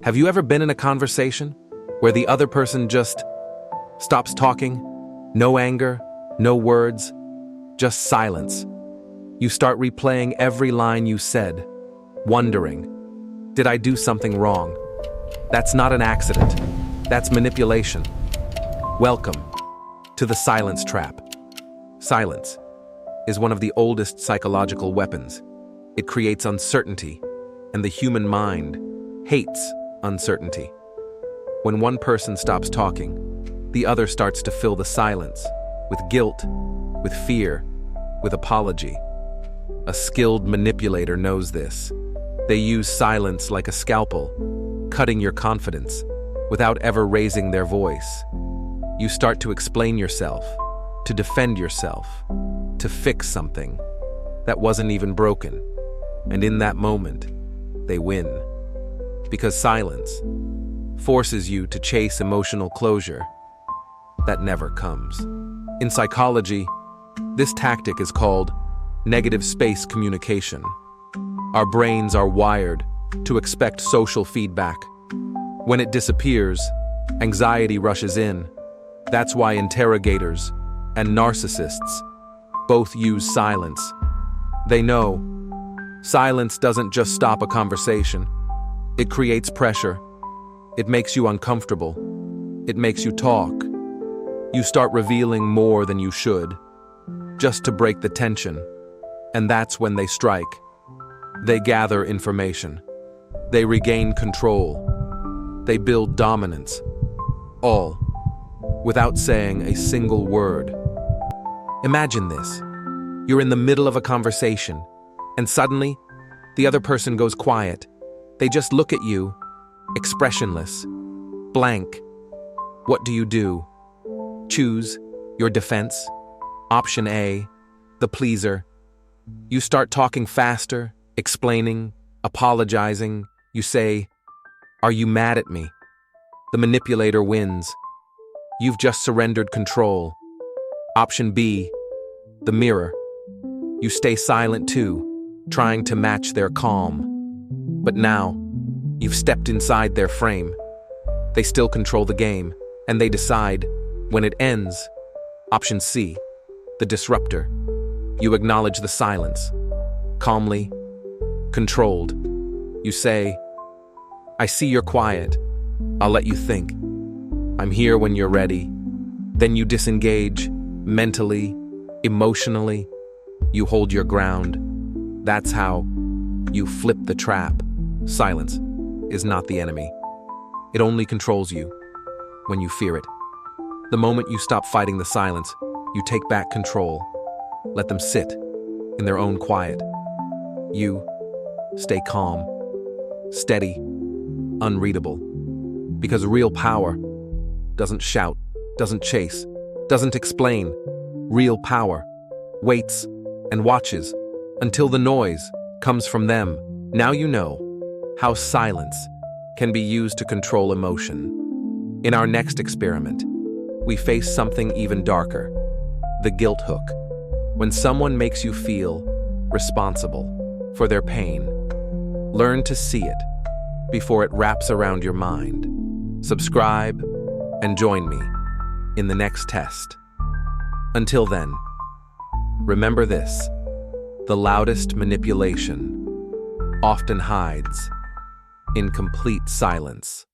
Have you ever been in a conversation where the other person just stops talking? No anger, no words, just silence. You start replaying every line you said, wondering, did I do something wrong? That's not an accident. That's manipulation. Welcome to the silence trap. Silence is one of the oldest psychological weapons. It creates uncertainty, and the human mind hates uncertainty. When one person stops talking, the other starts to fill the silence with guilt, with fear, with apology. A skilled manipulator knows this. They use silence like a scalpel, cutting your confidence without ever raising their voice. You start to explain yourself, to defend yourself, to fix something that wasn't even broken. And in that moment, they win. Because silence forces you to chase emotional closure that never comes. In psychology, this tactic is called negative space communication. Our brains are wired to expect social feedback. When it disappears, anxiety rushes in. That's why interrogators and narcissists both use silence. They know silence doesn't just stop a conversation. It creates pressure. It makes you uncomfortable. It makes you talk. You start revealing more than you should, just to break the tension. And that's when they strike. They gather information. They regain control. They build dominance. All without saying a single word. Imagine this. You're in the middle of a conversation, and suddenly, the other person goes quiet. They just look at you, expressionless, blank. What do? Choose your defense. Option A, the pleaser. You start talking faster, explaining, apologizing. You say, "Are you mad at me?" The manipulator wins. You've just surrendered control. Option B, the mirror. You stay silent too, trying to match their calm. But now, you've stepped inside their frame. They still control the game, and they decide when it ends. Option C, the disruptor. You acknowledge the silence. Calmly, controlled. You say, "I see you're quiet. I'll let you think. I'm here when you're ready." Then you disengage, mentally, emotionally. You hold your ground. That's how you flip the trap. Silence is not the enemy. It only controls you when you fear it. The moment you stop fighting the silence, you take back control. Let them sit in their own quiet. You stay calm, steady, unreadable. Because real power doesn't shout, doesn't chase, doesn't explain. Real power waits and watches until the noise comes from them. Now you know how silence can be used to control emotion. In our next experiment, we face something even darker, the guilt hook. When someone makes you feel responsible for their pain, learn to see it before it wraps around your mind. Subscribe and join me in the next test. Until then, remember this: the loudest manipulation often hides in complete silence.